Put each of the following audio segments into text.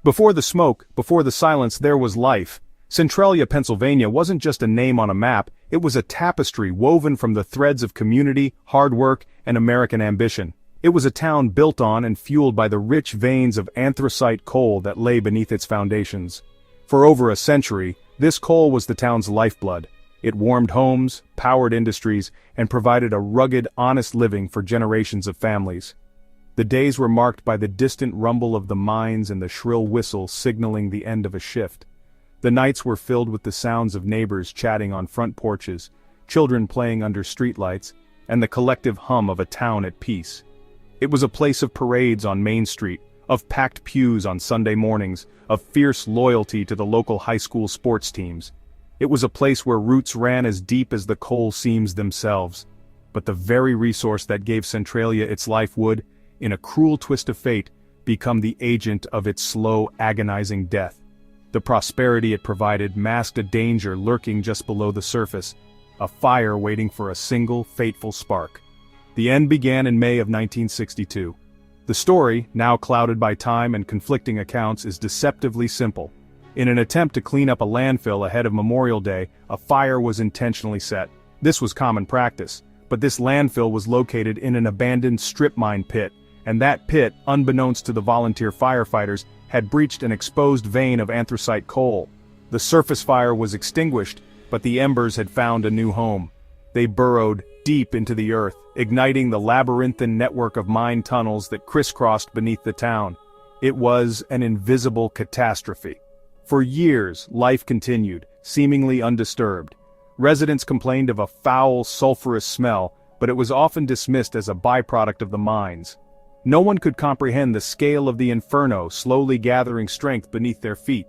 Before the smoke, before the silence, there was life. Centralia, Pennsylvania wasn't just a name on a map, it was a tapestry woven from the threads of community, hard work, and American ambition. It was a town built on and fueled by the rich veins of anthracite coal that lay beneath its foundations. For over a century, this coal was the town's lifeblood. It warmed homes, powered industries, and provided a rugged, honest living for generations of families. The days were marked by the distant rumble of the mines and the shrill whistle signaling the end of a shift. The nights were filled with the sounds of neighbors chatting on front porches, children playing under streetlights, and the collective hum of a town at peace. It was a place of parades on Main Street, of packed pews on Sunday mornings, of fierce loyalty to the local high school sports teams. It was a place where roots ran as deep as the coal seams themselves. But the very resource that gave Centralia its life would, in a cruel twist of fate, become the agent of its slow, agonizing death. The prosperity it provided masked a danger lurking just below the surface, a fire waiting for a single, fateful spark. The end began in May of 1962. The story, now clouded by time and conflicting accounts, is deceptively simple. In an attempt to clean up a landfill ahead of Memorial Day, a fire was intentionally set. This was common practice, but this landfill was located in an abandoned strip mine pit, and that pit, unbeknownst to the volunteer firefighters, had breached an exposed vein of anthracite coal. The surface fire was extinguished, but the embers had found a new home. They burrowed deep into the earth, igniting the labyrinthine network of mine tunnels that crisscrossed beneath the town. It was an invisible catastrophe. For years, life continued, seemingly undisturbed. Residents complained of a foul, sulfurous smell, but it was often dismissed as a byproduct of the mines. No one could comprehend the scale of the inferno slowly gathering strength beneath their feet.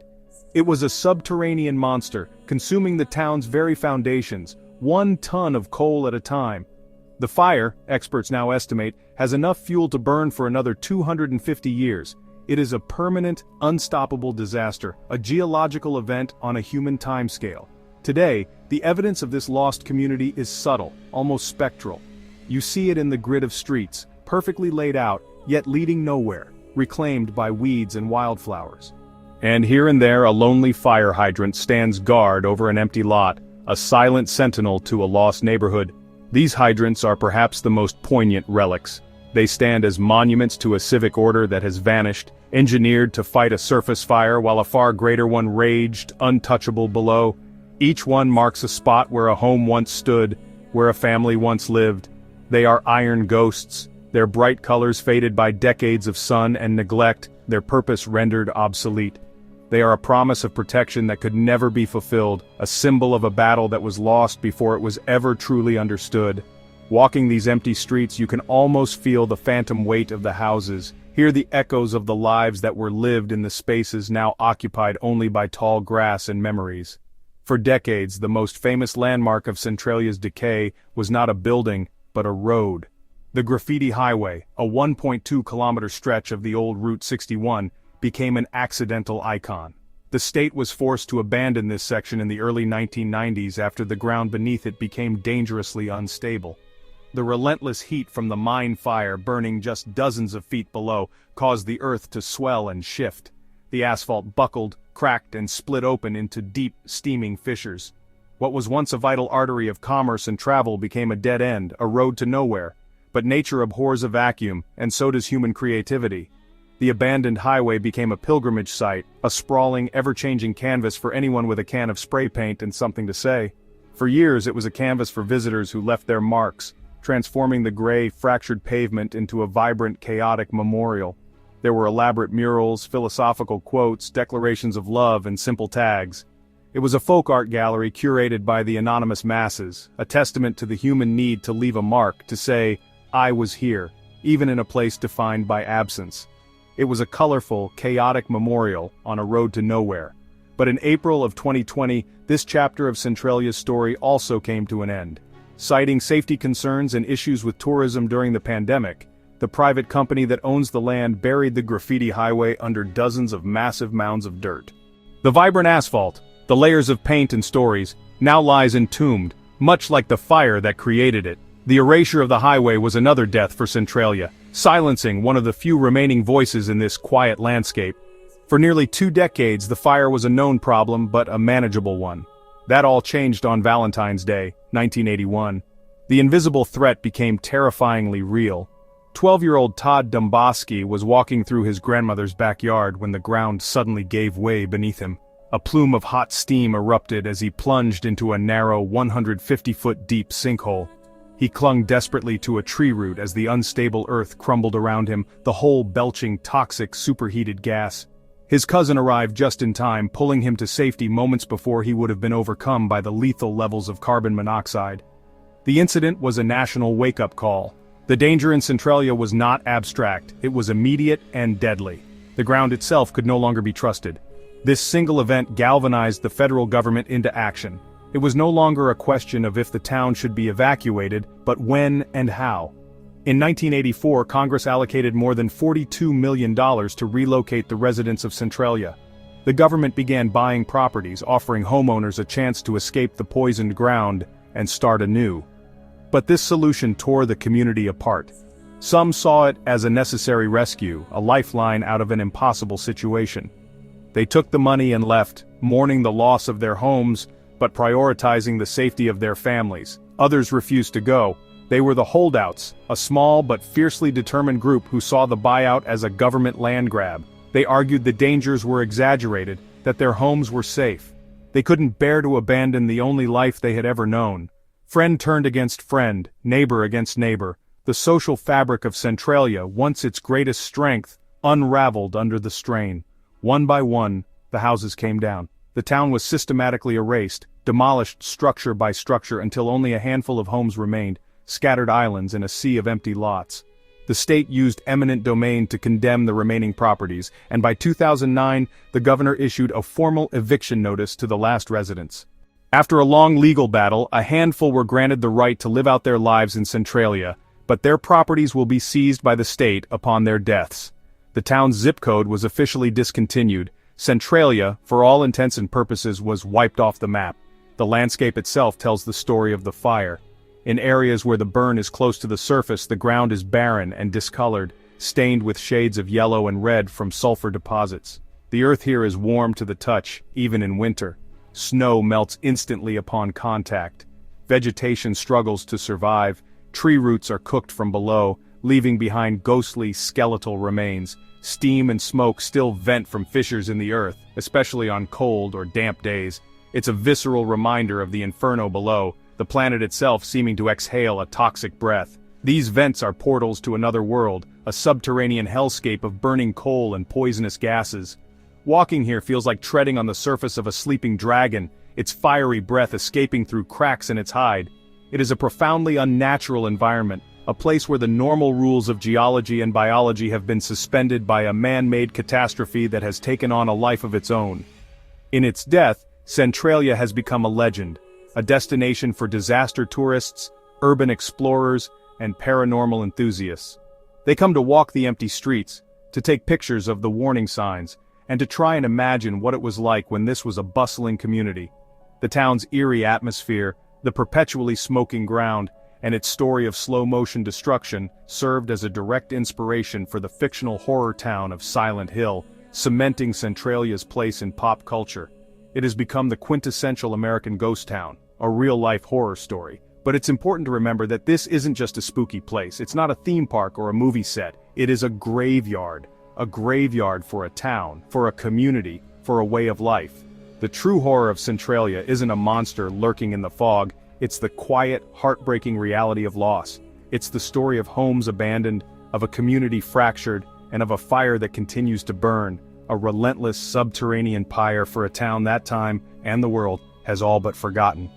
It was a subterranean monster, consuming the town's very foundations, 1 ton of coal at a time. The fire, experts now estimate, has enough fuel to burn for another 250 years. It is a permanent, unstoppable disaster, a geological event on a human timescale. Today, the evidence of this lost community is subtle, almost spectral. You see it in the grid of streets, perfectly laid out, yet leading nowhere, reclaimed by weeds and wildflowers. And here and there a lonely fire hydrant stands guard over an empty lot, a silent sentinel to a lost neighborhood. These hydrants are perhaps the most poignant relics. They stand as monuments to a civic order that has vanished, engineered to fight a surface fire while a far greater one raged, untouchable below. Each one marks a spot where a home once stood, where a family once lived. They are iron ghosts, their bright colors faded by decades of sun and neglect, their purpose rendered obsolete. They are a promise of protection that could never be fulfilled, a symbol of a battle that was lost before it was ever truly understood. Walking these empty streets, you can almost feel the phantom weight of the houses, hear the echoes of the lives that were lived in the spaces now occupied only by tall grass and memories. For decades, the most famous landmark of Centralia's decay was not a building, but a road. The Graffiti Highway, a 1.2-kilometer stretch of the old Route 61, became an accidental icon. The state was forced to abandon this section in the early 1990s after the ground beneath it became dangerously unstable. The relentless heat from the mine fire burning just dozens of feet below caused the earth to swell and shift. The asphalt buckled, cracked, and split open into deep, steaming fissures. What was once a vital artery of commerce and travel became a dead end, a road to nowhere. But nature abhors a vacuum, and so does human creativity. The abandoned highway became a pilgrimage site, a sprawling, ever-changing canvas for anyone with a can of spray paint and something to say. For years it was a canvas for visitors who left their marks, transforming the gray, fractured pavement into a vibrant, chaotic memorial. There were elaborate murals, philosophical quotes, declarations of love, and simple tags. It was a folk art gallery curated by the anonymous masses, a testament to the human need to leave a mark, to say, "I was here," even in a place defined by absence. It was a colorful, chaotic memorial on a road to nowhere. But in April of 2020, this chapter of Centralia's story also came to an end. Citing safety concerns and issues with tourism during the pandemic, the private company that owns the land buried the Graffiti Highway under dozens of massive mounds of dirt. The vibrant asphalt, the layers of paint and stories, now lies entombed, much like the fire that created it. The erasure of the highway was another death for Centralia, silencing one of the few remaining voices in this quiet landscape. For nearly 2 decades, the fire was a known problem but a manageable one. That all changed on Valentine's Day, 1981. The invisible threat became terrifyingly real. 12-year-old Todd Domboski was walking through his grandmother's backyard when the ground suddenly gave way beneath him. A plume of hot steam erupted as he plunged into a narrow 150-foot deep sinkhole. He clung desperately to a tree root as the unstable earth crumbled around him, the hole belching toxic superheated gas. His cousin arrived just in time, pulling him to safety moments before he would have been overcome by the lethal levels of carbon monoxide. The incident was a national wake-up call. The danger in Centralia was not abstract, it was immediate and deadly. The ground itself could no longer be trusted. This single event galvanized the federal government into action. It was no longer a question of if the town should be evacuated, but when and how. In 1984, Congress allocated more than $42 million to relocate the residents of Centralia. The government began buying properties, offering homeowners a chance to escape the poisoned ground and start anew. But this solution tore the community apart. Some saw it as a necessary rescue, a lifeline out of an impossible situation. They took the money and left, mourning the loss of their homes, but prioritizing the safety of their families. Others refused to go. They were the holdouts, a small but fiercely determined group who saw the buyout as a government land grab. They argued the dangers were exaggerated, that their homes were safe. They couldn't bear to abandon the only life they had ever known. Friend turned against friend, neighbor against neighbor. The social fabric of Centralia, once its greatest strength, unraveled under the strain. One by one, the houses came down. The town was systematically erased, demolished structure by structure until only a handful of homes remained, scattered islands in a sea of empty lots. The state used eminent domain to condemn the remaining properties, and by 2009, the governor issued a formal eviction notice to the last residents. After a long legal battle, a handful were granted the right to live out their lives in Centralia, but their properties will be seized by the state upon their deaths. The town's zip code was officially discontinued. Centralia, for all intents and purposes, was wiped off the map. The landscape itself tells the story of the fire. In areas where the burn is close to the surface, the ground is barren and discolored, stained with shades of yellow and red from sulfur deposits. The earth here is warm to the touch, even in winter. Snow melts instantly upon contact. Vegetation struggles to survive. Tree roots are cooked from below, leaving behind ghostly, skeletal remains. Steam and smoke still vent from fissures in the earth, especially on cold or damp days. It's a visceral reminder of the inferno below, the planet itself seeming to exhale a toxic breath. These vents are portals to another world, a subterranean hellscape of burning coal and poisonous gases. Walking here feels like treading on the surface of a sleeping dragon, its fiery breath escaping through cracks in its hide. It is a profoundly unnatural environment, a place where the normal rules of geology and biology have been suspended by a man-made catastrophe that has taken on a life of its own. In its death, Centralia has become a legend, a destination for disaster tourists, urban explorers, and paranormal enthusiasts. They come to walk the empty streets, to take pictures of the warning signs, and to try and imagine what it was like when this was a bustling community. The town's eerie atmosphere, the perpetually smoking ground, and its story of slow-motion destruction served as a direct inspiration for the fictional horror town of Silent Hill, cementing Centralia's place in pop culture. It has become the quintessential American ghost town, a real-life horror story. But it's important to remember that this isn't just a spooky place. It's not a theme park or a movie set. It is a graveyard. A graveyard for a town, for a community, for a way of life. The true horror of Centralia isn't a monster lurking in the fog, it's the quiet, heartbreaking reality of loss. It's the story of homes abandoned, of a community fractured, and of a fire that continues to burn, a relentless subterranean pyre for a town that time, and the world, has all but forgotten.